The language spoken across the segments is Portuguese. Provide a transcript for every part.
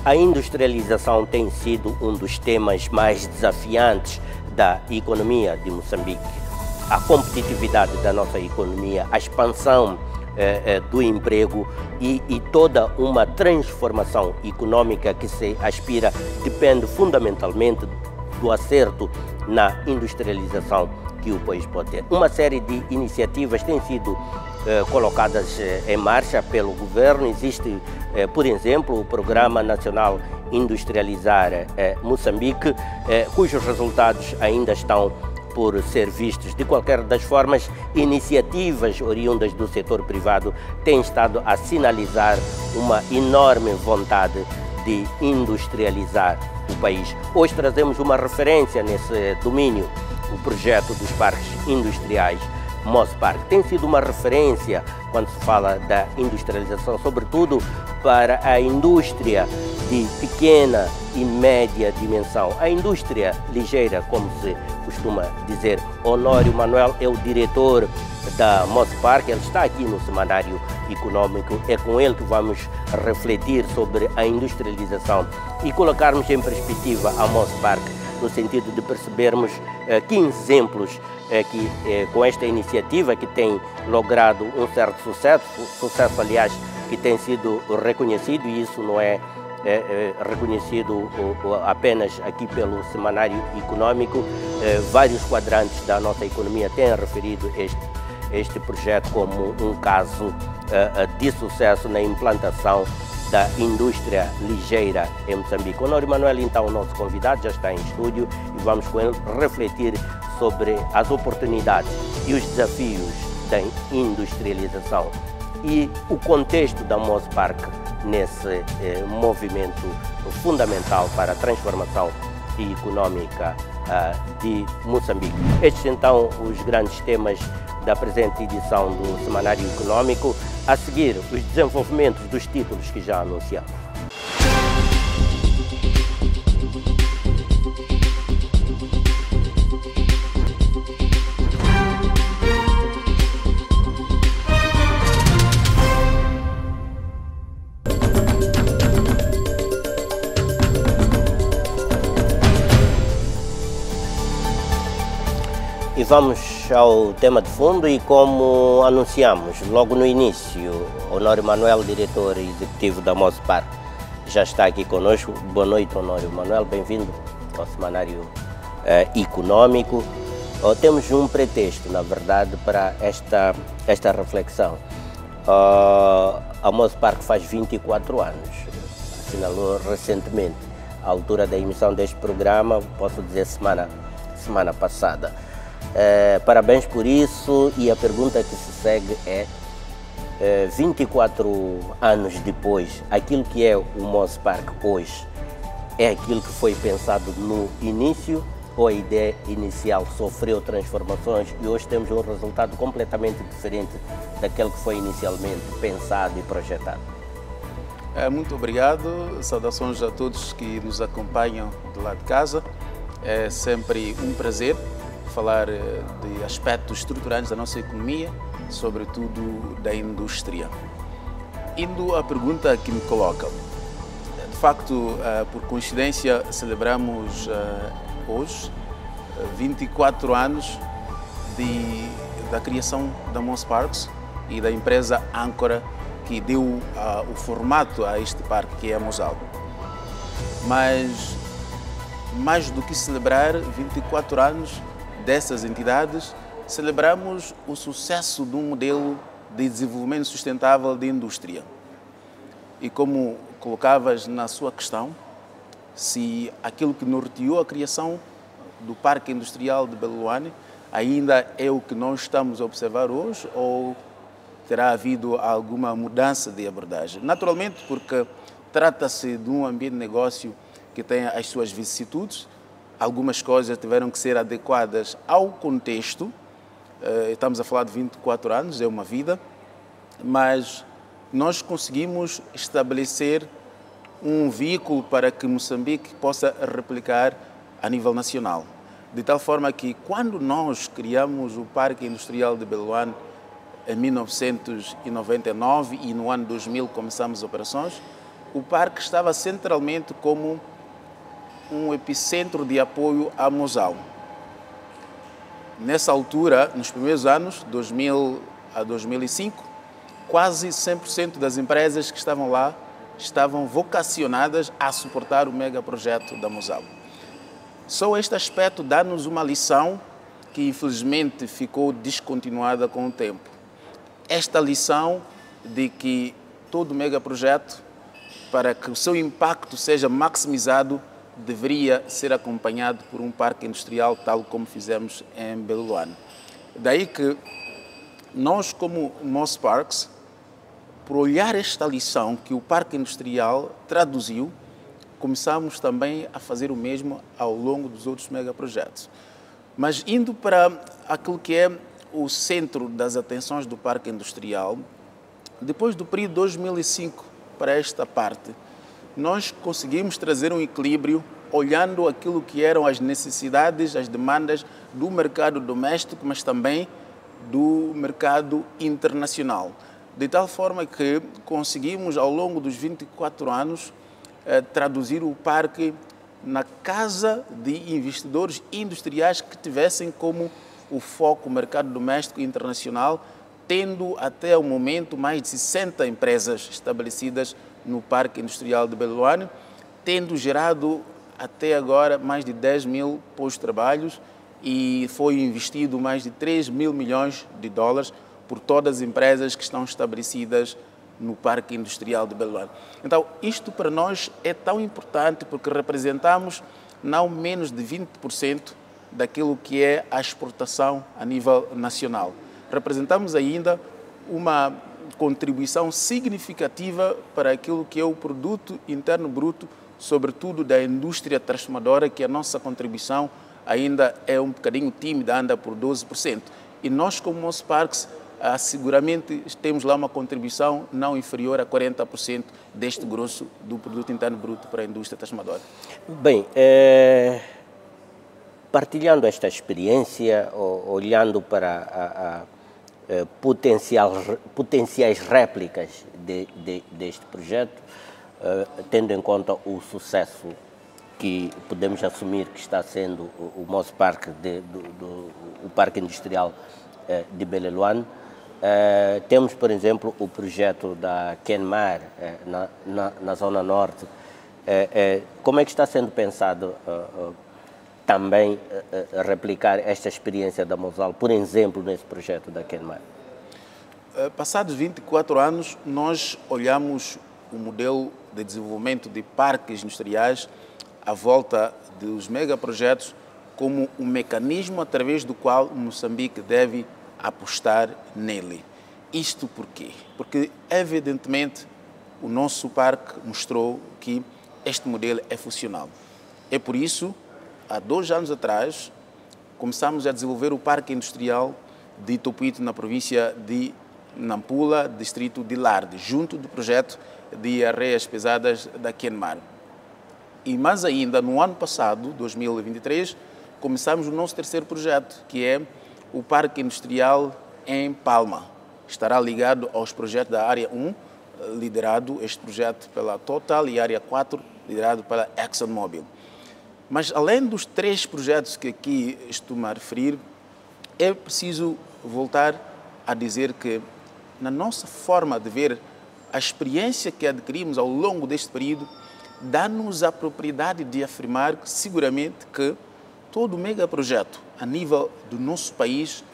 A industrialização tem sido um dos temas mais desafiantes da economia de Moçambique. A competitividade da nossa economia, a expansão do emprego e toda uma transformação econômica que se aspira depende fundamentalmente do acerto na industrialização que o país pode ter. Uma série de iniciativas têm sido colocadas em marcha pelo governo. Existe, por exemplo, o Programa Nacional Industrializar Moçambique, cujos resultados ainda estão por ser vistos. De qualquer das formas, iniciativas oriundas do setor privado têm estado a sinalizar uma enorme vontade de industrializar o país. Hoje trazemos uma referência nesse domínio, o projeto dos parques industriais Mospark. Tem sido uma referência quando se fala da industrialização, sobretudo para a indústria de pequena e média dimensão. A indústria ligeira, como se costuma dizer. Honório Manuel é o diretor da Mospark, ele está aqui no Semanário Econômico. É com ele que vamos refletir sobre a industrialização e colocarmos em perspectiva a Mospark, no sentido de percebermos que exemplos com esta iniciativa que tem logrado um certo sucesso aliás, que tem sido reconhecido, e isso não é reconhecido apenas aqui pelo Semanário Econômico. Vários quadrantes da nossa economia têm referido este projeto como um caso de sucesso na implantação da indústria ligeira em Moçambique. Honório Manuel, então, o nosso convidado, já está em estúdio e vamos com ele refletir sobre as oportunidades e os desafios da industrialização e o contexto da Mospark nesse movimento fundamental para a transformação econômica de Moçambique. Estes, então, os grandes temas da presente edição do Semanário Econômico. A seguir, os desenvolvimentos dos títulos que já anunciamos. E vamos ao tema de fundo e, como anunciamos logo no início, Honório Manuel, diretor executivo da Mospark, já está aqui conosco. Boa noite, Honório Manuel, bem-vindo ao Semanário Econômico. Temos um pretexto, na verdade, para esta reflexão. A Mospark faz 24 anos, assinalou recentemente, à altura da emissão deste programa, posso dizer semana passada. Parabéns por isso, e a pergunta que se segue é, 24 anos depois, aquilo que é o Mospark hoje é aquilo que foi pensado no início, ou a ideia inicial sofreu transformações e hoje temos um resultado completamente diferente daquele que foi inicialmente pensado e projetado? Muito obrigado, saudações a todos que nos acompanham do lado de casa. É sempre um prazer falar de aspectos estruturantes da nossa economia, sobretudo da indústria. Indo à pergunta que me colocam, de facto, por coincidência, celebramos hoje 24 anos da criação da Mosparks e da empresa âncora que deu o formato a este parque, que é a Mosalgo. Mas, mais do que celebrar 24 anos dessas entidades, celebramos o sucesso de um modelo de desenvolvimento sustentável de indústria. E como colocavas na sua questão, se aquilo que norteou a criação do Parque Industrial de Beloane ainda é o que nós estamos a observar hoje, ou terá havido alguma mudança de abordagem? Naturalmente, porque trata-se de um ambiente de negócio que tem as suas vicissitudes. Algumas coisas tiveram que ser adequadas ao contexto. Estamos a falar de 24 anos, é uma vida, mas nós conseguimos estabelecer um veículo para que Moçambique possa replicar a nível nacional. De tal forma que, quando nós criamos o Parque Industrial de Beloane em 1999 e no ano 2000 começamos operações, o parque estava centralmente como um epicentro de apoio à Mosal. Nessa altura, nos primeiros anos, 2000 a 2005, quase 100% das empresas que estavam lá estavam vocacionadas a suportar o megaprojeto da Mosal. Só este aspecto dá-nos uma lição que infelizmente ficou descontinuada com o tempo. Esta lição de que todo megaprojeto, para que o seu impacto seja maximizado, deveria ser acompanhado por um parque industrial, tal como fizemos em Beloane. Daí que nós, como Mosparks, por olhar esta lição que o parque industrial traduziu, começamos também a fazer o mesmo ao longo dos outros megaprojetos. Mas indo para aquilo que é o centro das atenções do parque industrial, depois do período 2005 para esta parte, nós conseguimos trazer um equilíbrio olhando aquilo que eram as necessidades, as demandas do mercado doméstico, mas também do mercado internacional. De tal forma que conseguimos, ao longo dos 24 anos, traduzir o parque na casa de investidores industriais que tivessem como o foco o mercado doméstico e internacional, tendo até o momento mais de 60 empresas estabelecidas no Parque Industrial de Beloane, tendo gerado até agora mais de 10 mil postos de trabalho e foi investido mais de 3 mil milhões de dólares por todas as empresas que estão estabelecidas no Parque Industrial de Beloane. Então, isto para nós é tão importante porque representamos não menos de 20% daquilo que é a exportação a nível nacional. Representamos ainda uma contribuição significativa para aquilo que é o produto interno bruto, sobretudo da indústria transformadora, que a nossa contribuição ainda é um bocadinho tímida, anda por 12%. E nós, como Mosparks, seguramente temos lá uma contribuição não inferior a 40% deste grosso do produto interno bruto para a indústria transformadora. Bem, partilhando esta experiência, olhando para potenciais réplicas deste projeto, tendo em conta o sucesso que podemos assumir que está sendo o Mospark, o Parque Industrial de Beloane, temos, por exemplo, o projeto da Kenmare na Zona Norte. Como é que está sendo pensado também replicar esta experiência da Mosal, por exemplo, nesse projeto da Kenmare? Passados 24 anos, nós olhamos o modelo de desenvolvimento de parques industriais à volta dos megaprojetos como um mecanismo através do qual Moçambique deve apostar nele. Isto por quê? Porque, evidentemente, o nosso parque mostrou que este modelo é funcional. É por isso, há 2 anos atrás, começamos a desenvolver o Parque Industrial de Itopuito, na província de Nampula, distrito de Larde, junto do projeto de areias pesadas da Kenmare. E mais ainda, no ano passado, 2023, começamos o nosso terceiro projeto, que é o Parque Industrial em Palma. Estará ligado aos projetos da Área 1, liderado este projeto pela Total, e Área 4, liderado pela ExxonMobil. Mas além dos 3 projetos que aqui estou a referir, é preciso voltar a dizer que, na nossa forma de ver, a experiência que adquirimos ao longo deste período dá-nos a propriedade de afirmar seguramente que todo megaprojeto a nível do nosso país,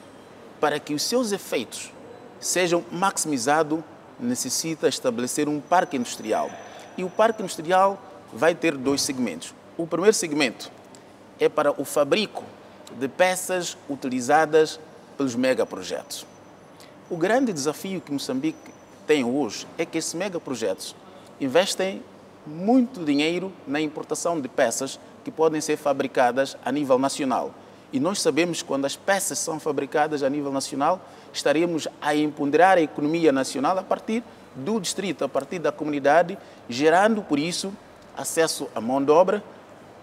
para que os seus efeitos sejam maximizados, necessita estabelecer um parque industrial. E o parque industrial vai ter 2 segmentos. O primeiro segmento é para o fabrico de peças utilizadas pelos megaprojetos. O grande desafio que Moçambique tem hoje é que esses megaprojetos investem muito dinheiro na importação de peças que podem ser fabricadas a nível nacional. E nós sabemos que quando as peças são fabricadas a nível nacional, estaremos a empoderar a economia nacional a partir do distrito, a partir da comunidade, gerando, por isso, acesso à mão de obra,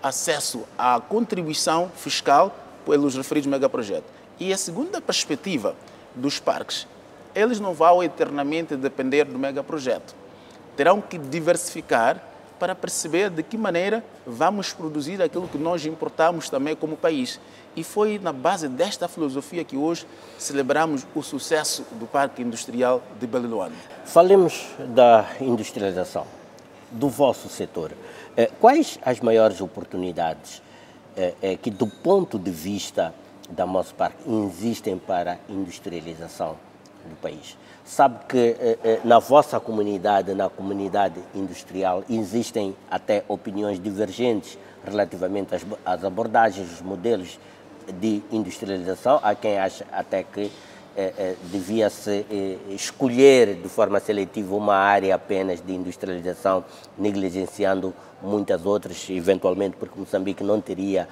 acesso à contribuição fiscal pelos referidos megaprojetos. E a segunda perspectiva dos parques, eles não vão eternamente depender do megaprojeto. terão que diversificar para perceber de que maneira vamos produzir aquilo que nós importamos também como país. E foi na base desta filosofia que hoje celebramos o sucesso do Parque Industrial de Baleloane. Falemos da industrialização, do vosso setor. Quais as maiores oportunidades que, do ponto de vista da Mospark, existem para a industrialização do país? Sabe que na vossa comunidade, na comunidade industrial, existem até opiniões divergentes relativamente às abordagens, os modelos de industrialização. Há quem acha até que devia-se escolher de forma seletiva uma área apenas de industrialização, negligenciando muitas outras, eventualmente porque Moçambique não teria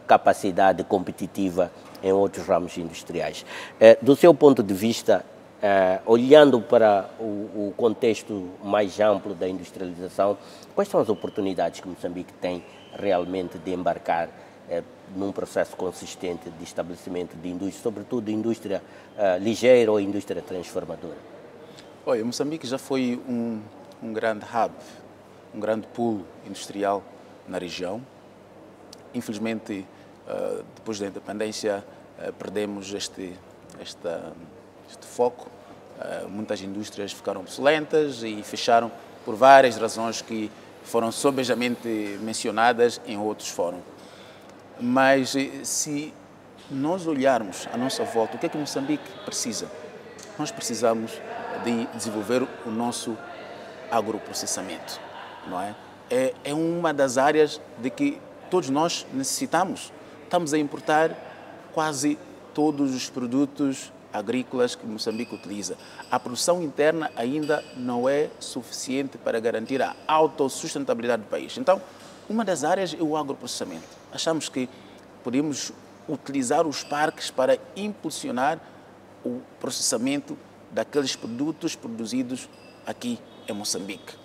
capacidade competitiva em outros ramos industriais. Do seu ponto de vista, olhando para o contexto mais amplo da industrialização, quais são as oportunidades que Moçambique tem realmente de embarcar num processo consistente de estabelecimento de indústria, sobretudo indústria ligeira ou indústria transformadora? Olha, Moçambique já foi um grande hub, um grande polo industrial na região. Infelizmente, depois da independência, perdemos este foco. Muitas indústrias ficaram obsoletas e fecharam por várias razões que foram sobejamente mencionadas em outros fóruns. Mas se nós olharmos à nossa volta, o que é que Moçambique precisa? Nós precisamos de desenvolver o nosso agroprocessamento, não é? É uma das áreas de que todos nós necessitamos. Estamos a importar quase todos os produtos agrícolas que Moçambique utiliza. A produção interna ainda não é suficiente para garantir a autossustentabilidade do país. Então, uma das áreas é o agroprocessamento. Achamos que podemos utilizar os parques para impulsionar o processamento daqueles produtos produzidos aqui em Moçambique.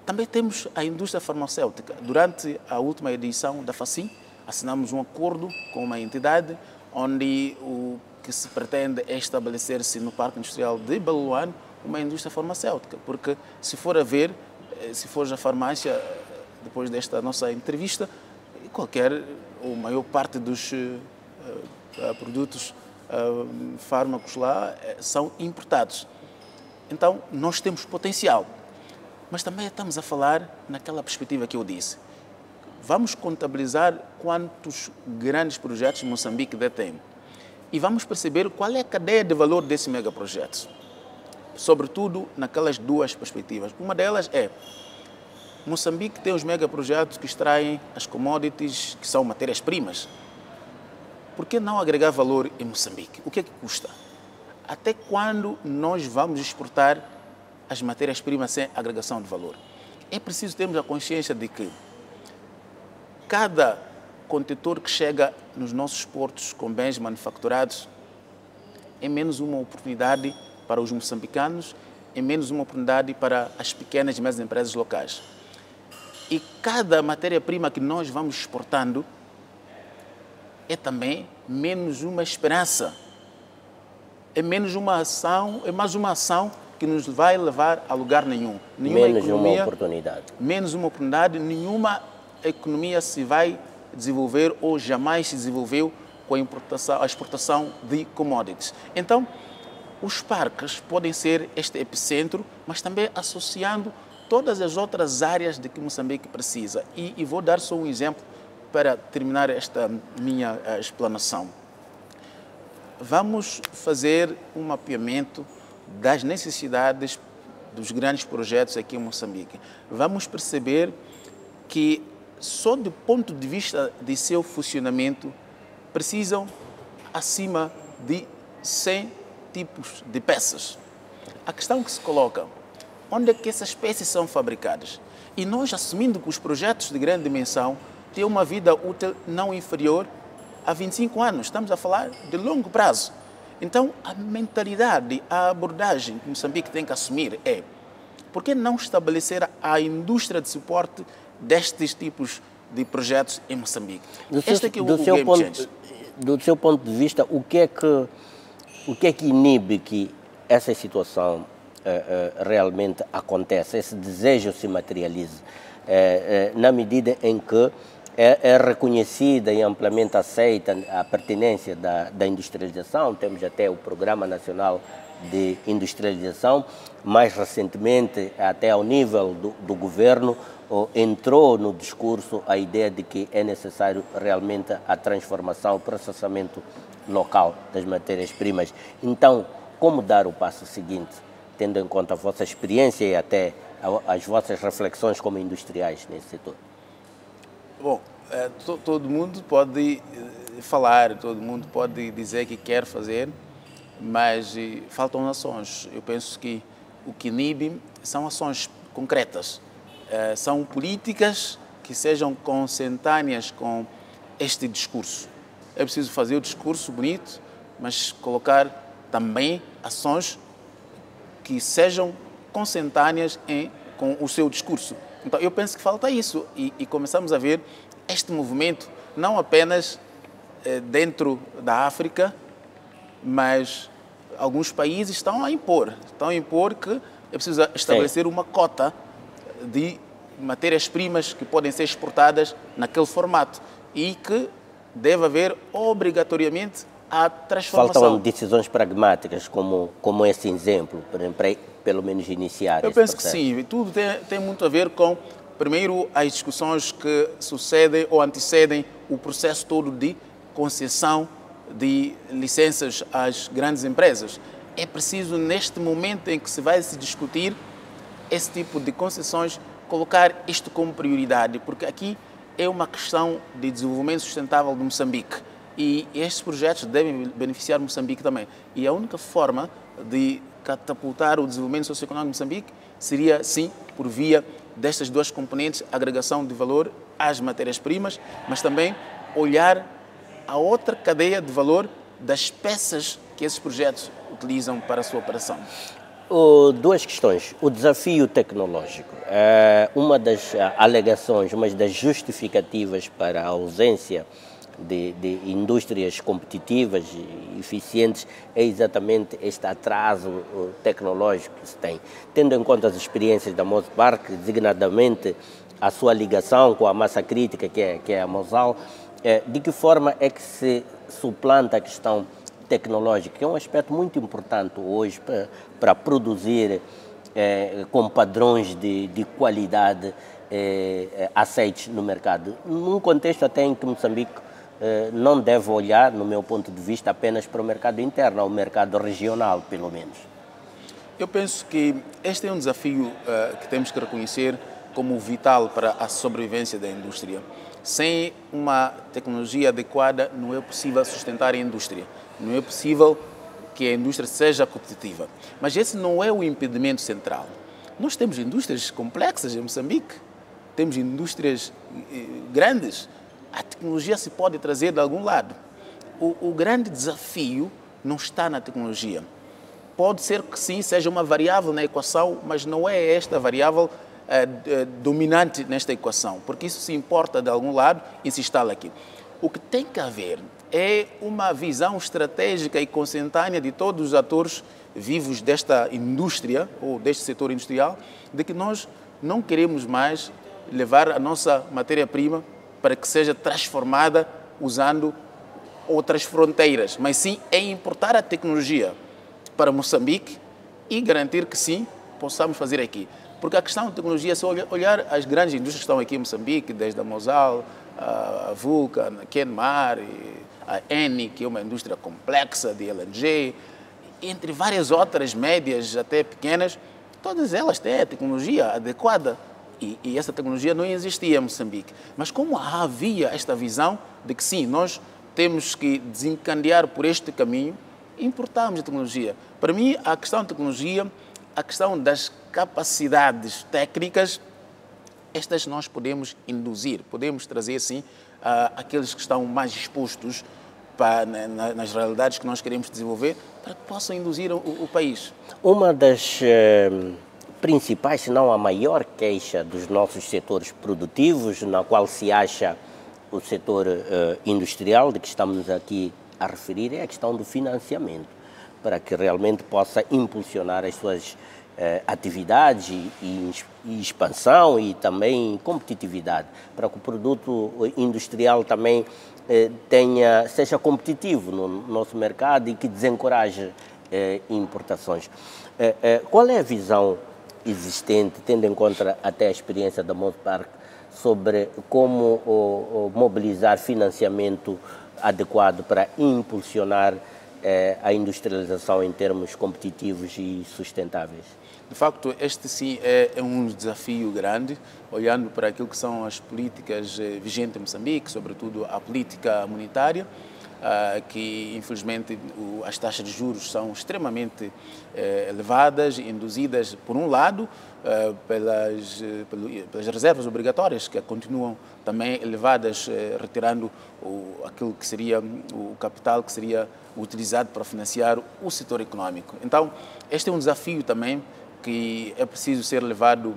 Também temos a indústria farmacêutica. Durante a última edição da FACIM, assinamos um acordo com uma entidade onde o que se pretende é estabelecer-se no Parque Industrial de Baleloane uma indústria farmacêutica, porque se for a ver, se for à farmácia, depois desta nossa entrevista, ou maior parte dos produtos fármacos lá são importados. Então, nós temos potencial, mas também estamos a falar naquela perspectiva que eu disse. Vamos contabilizar quantos grandes projetos Moçambique detém e vamos perceber qual é a cadeia de valor desse megaprojeto, sobretudo naquelas duas perspectivas. Uma delas é Moçambique tem os megaprojetos que extraem as commodities, que são matérias-primas. Por que não agregar valor em Moçambique? O que é que custa? Até quando nós vamos exportar as matérias-primas sem agregação de valor? É preciso termos a consciência de que cada contentor que chega nos nossos portos com bens manufaturados é menos uma oportunidade para os moçambicanos, é menos uma oportunidade para as pequenas e médias empresas locais. E cada matéria-prima que nós vamos exportando é também menos uma esperança, é menos uma ação, é mais uma ação que nos vai levar a lugar nenhum. Menos uma oportunidade. Menos uma oportunidade, nenhuma economia se vai desenvolver ou jamais se desenvolveu com a exportação de commodities. Então, os parques podem ser este epicentro, mas também associando todas as outras áreas de que Moçambique precisa. E vou dar só um exemplo para terminar esta minha explanação. Vamos fazer um mapeamento das necessidades dos grandes projetos aqui em Moçambique. Vamos perceber que só do ponto de vista de seu funcionamento precisam acima de 100 tipos de peças. A questão que se coloca: onde é que essas peças são fabricadas? E nós, assumindo que os projetos de grande dimensão têm uma vida útil não inferior a 25 anos, estamos a falar de longo prazo. Então, a mentalidade, a abordagem que Moçambique tem que assumir é: por que não estabelecer a indústria de suporte destes tipos de projetos em Moçambique? Do seu ponto de vista, o que é que inibe que essa situação realmente aconteça, esse desejo se materialize, na medida em que é reconhecida e amplamente aceita a pertinência da industrialização. Temos até o Programa Nacional de Industrialização. Mais recentemente, até ao nível do governo, entrou no discurso a ideia de que é necessário realmente a transformação, o processamento local das matérias-primas. Então, como dar o passo seguinte, tendo em conta a vossa experiência e até as vossas reflexões como industriais nesse setor? Bom, todo mundo pode falar, todo mundo pode dizer que quer fazer, mas faltam ações. Eu penso que o que inibe são ações concretas, são políticas que sejam consentâneas com este discurso. É preciso fazer o discurso bonito, mas colocar também ações que sejam consentâneas com o seu discurso. Então, eu penso que falta isso e começamos a ver este movimento não apenas dentro da África, mas alguns países estão a impor que é preciso estabelecer uma cota de matérias-primas que podem ser exportadas naquele formato e que deve haver obrigatoriamente a transformação. Faltam decisões pragmáticas, como esse exemplo, para pelo menos iniciar esse processo. Eu penso que sim, tudo tem muito a ver com, primeiro, as discussões que sucedem ou antecedem o processo todo de concessão de licenças às grandes empresas. É preciso, neste momento em que se vai se discutir esse tipo de concessões, colocar isto como prioridade, porque aqui é uma questão de desenvolvimento sustentável de Moçambique e estes projetos devem beneficiar Moçambique também. E a única forma de catapultar o desenvolvimento socioeconómico de Moçambique seria, sim, por via destas duas componentes, agregação de valor às matérias-primas, mas também olhar a outra cadeia de valor das peças que esses projetos utilizam para a sua operação. Duas questões. O desafio tecnológico. Uma das alegações, uma das justificativas para a ausência de indústrias competitivas e eficientes é exatamente este atraso tecnológico que se tem. Tendo em conta as experiências da Mozpark, designadamente a sua ligação com a massa crítica, que é a Mosal, de que forma é que se suplanta a questão tecnológica, que é um aspecto muito importante hoje para produzir com padrões de qualidade aceites no mercado, num contexto até em que Moçambique não deve olhar, no meu ponto de vista, apenas para o mercado interno, ao mercado regional, pelo menos. Eu penso que este é um desafio que temos que reconhecer como vital para a sobrevivência da indústria. Sem uma tecnologia adequada, não é possível sustentar a indústria, não é possível que a indústria seja competitiva. Mas esse não é o impedimento central. Nós temos indústrias complexas em Moçambique, temos indústrias grandes. A tecnologia se pode trazer de algum lado. O grande desafio não está na tecnologia. Pode ser que sim, seja uma variável na equação, mas não é esta variável dominante nesta equação, porque isso se importa de algum lado e se instala aqui. O que tem que haver é uma visão estratégica e consentânea de todos os atores vivos desta indústria, ou deste setor industrial, de que nós não queremos mais levar a nossa matéria-prima para que seja transformada usando outras fronteiras, mas sim é importar a tecnologia para Moçambique e garantir que sim, possamos fazer aqui. Porque a questão da tecnologia, se olhar as grandes indústrias que estão aqui em Moçambique, desde a Mosal, a Vulcan, a Kenmar, a Eni, que é uma indústria complexa de LNG, entre várias outras médias até pequenas, todas elas têm a tecnologia adequada. E essa tecnologia não existia em Moçambique. Mas como havia esta visão de que sim, nós temos que desencadear por este caminho, importamos a tecnologia. Para mim, a questão da tecnologia, a questão das capacidades técnicas, estas nós podemos induzir, podemos trazer sim aqueles que estão mais expostos nas realidades que nós queremos desenvolver, para que possam induzir o país. Uma das principais, se não a maior queixa dos nossos setores produtivos, na qual se acha o setor industrial, de que estamos aqui a referir, é a questão do financiamento, para que realmente possa impulsionar as suas atividades e expansão e também competitividade, para que o produto industrial também seja competitivo no nosso mercado e que desencoraje importações. Qual é a visão existente, tendo em conta até a experiência da Mospark, sobre como mobilizar financiamento adequado para impulsionar a industrialização em termos competitivos e sustentáveis? De facto, este sim é um desafio grande, olhando para aquilo que são as políticas vigentes em Moçambique, sobretudo a política monetária, que infelizmente as taxas de juros são extremamente elevadas, induzidas, por um lado, pelas reservas obrigatórias, que continuam também elevadas, retirando aquilo que seria o capital que seria utilizado para financiar o setor econômico. Então, este é um desafio também que é preciso ser levado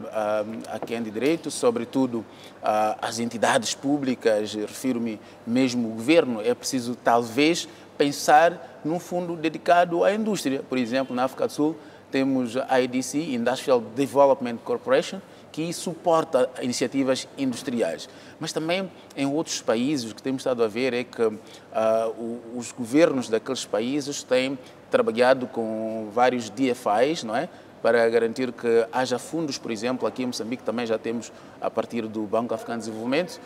a quem é de direito, sobretudo às entidades públicas, refiro-me mesmo ao governo. É preciso, talvez, pensar num fundo dedicado à indústria. Por exemplo, na África do Sul, temos a IDC, Industrial Development Corporation, que suporta iniciativas industriais. Mas também em outros países, o que temos estado a ver é que os governos daqueles países têm trabalhado com vários DFIs, não é? Para garantir que haja fundos, por exemplo, aqui em Moçambique também já temos, a partir do Banco Africano de Desenvolvimento,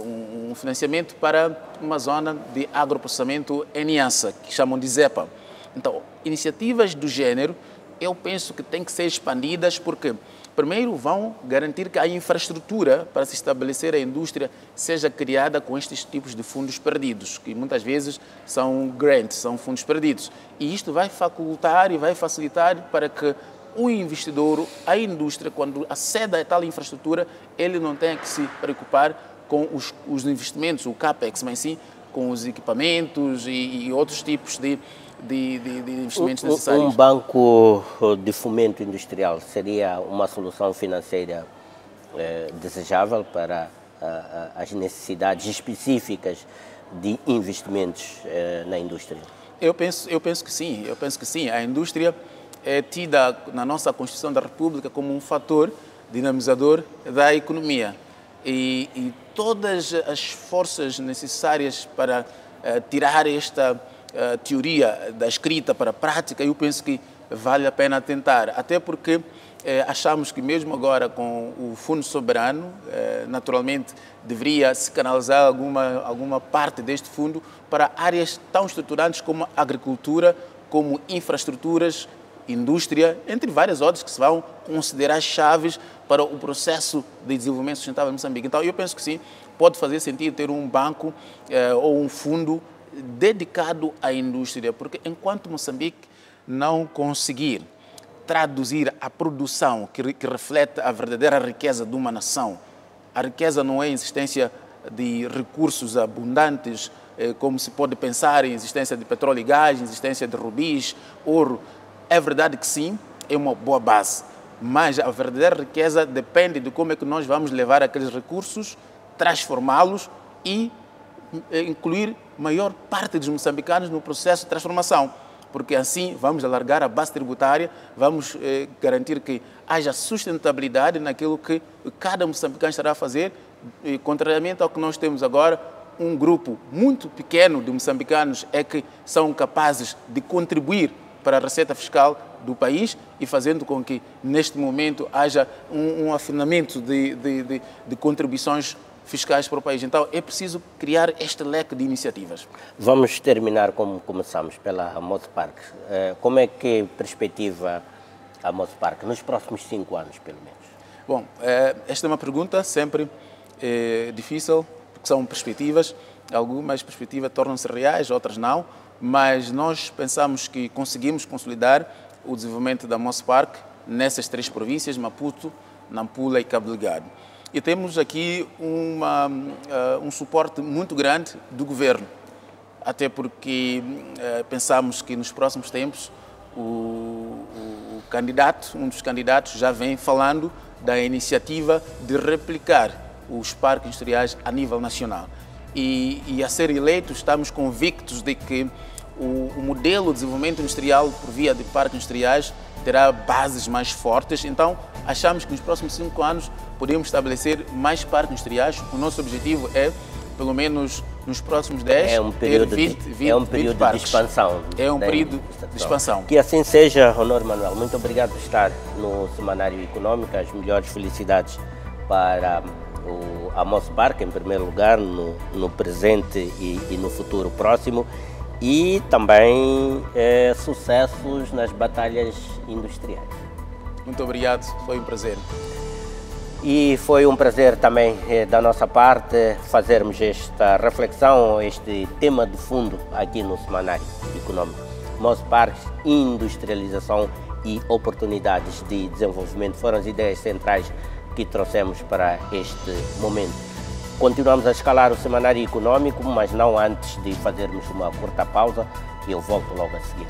um financiamento para uma zona de agroprocessamento em Niassa, que chamam de ZEPA. Então, iniciativas do género, eu penso que têm que ser expandidas, porque primeiro vão garantir que a infraestrutura para se estabelecer a indústria seja criada com estes tipos de fundos perdidos, que muitas vezes são grants, são fundos perdidos. E isto vai facultar e vai facilitar para que o investidor, a indústria, quando acede a tal infraestrutura, ele não tenha que se preocupar com os investimentos, o CAPEX, mas sim com os equipamentos e outros tipos de investimentos necessários. Um banco de fomento industrial seria uma solução financeira desejável para as necessidades específicas de investimentos na indústria? Eu penso que sim. A indústria é tida na nossa Constituição da República como um fator dinamizador da economia. E todas as forças necessárias para tirar esta teoria da escrita para a prática, eu penso que vale a pena tentar. Até porque achamos que mesmo agora com o Fundo Soberano, naturalmente deveria se canalizar alguma parte deste fundo para áreas tão estruturantes como a agricultura, como infraestruturas, indústria, entre várias outras que se vão considerar chaves para o processo de desenvolvimento sustentável em Moçambique. Então, eu penso que sim, pode fazer sentido ter um banco ou um fundo dedicado à indústria, porque enquanto Moçambique não conseguir traduzir a produção que reflete a verdadeira riqueza de uma nação, a riqueza não é a existência de recursos abundantes, como se pode pensar em existência de petróleo e gás, existência de rubis, ouro. É verdade que sim, é uma boa base, mas a verdadeira riqueza depende de como é que nós vamos levar aqueles recursos, transformá-los e incluir maior parte dos moçambicanos no processo de transformação, porque assim vamos alargar a base tributária, vamos garantir que haja sustentabilidade naquilo que cada moçambicano estará a fazer, contrariamente ao que nós temos agora, um grupo muito pequeno de moçambicanos é que são capazes de contribuir para a receita fiscal do país e fazendo com que, neste momento, haja um afinamento de contribuições fiscais para o país. Então, é preciso criar este leque de iniciativas. Vamos terminar como começamos, pela Mospark. Como é que perspectiva a Mospark nos próximos 5 anos, pelo menos? Bom, esta é uma pergunta sempre difícil, porque são perspectivas. Algumas perspectivas tornam-se reais, outras não. Mas nós pensamos que conseguimos consolidar o desenvolvimento da Mospark nessas 3 províncias, Maputo, Nampula e Cabo Delgado. E temos aqui um suporte muito grande do governo, até porque pensamos que nos próximos tempos um dos candidatos já vem falando da iniciativa de replicar os parques industriais a nível nacional. E a ser eleitos, estamos convictos de que o modelo de desenvolvimento industrial por via de parques industriais terá bases mais fortes. Então, achamos que nos próximos 5 anos podemos estabelecer mais parques industriais. O nosso objetivo é, pelo menos nos próximos 10, ter 20 é um período de expansão. É um período de expansão. Que assim seja, Honor Manuel. Muito obrigado por estar no Semanário Econômico. As melhores felicidades para a Mospark, em primeiro lugar, no presente e no futuro próximo. E também sucessos nas batalhas industriais. Muito obrigado, foi um prazer. E foi um prazer também da nossa parte fazermos esta reflexão, este tema de fundo aqui no Semanário Econômico. Mosparks, industrialização e oportunidades de desenvolvimento foram as ideias centrais que trouxemos para este momento. Continuamos a escalar o Semanário Econômico, mas não antes de fazermos uma curta pausa e eu volto logo a seguir.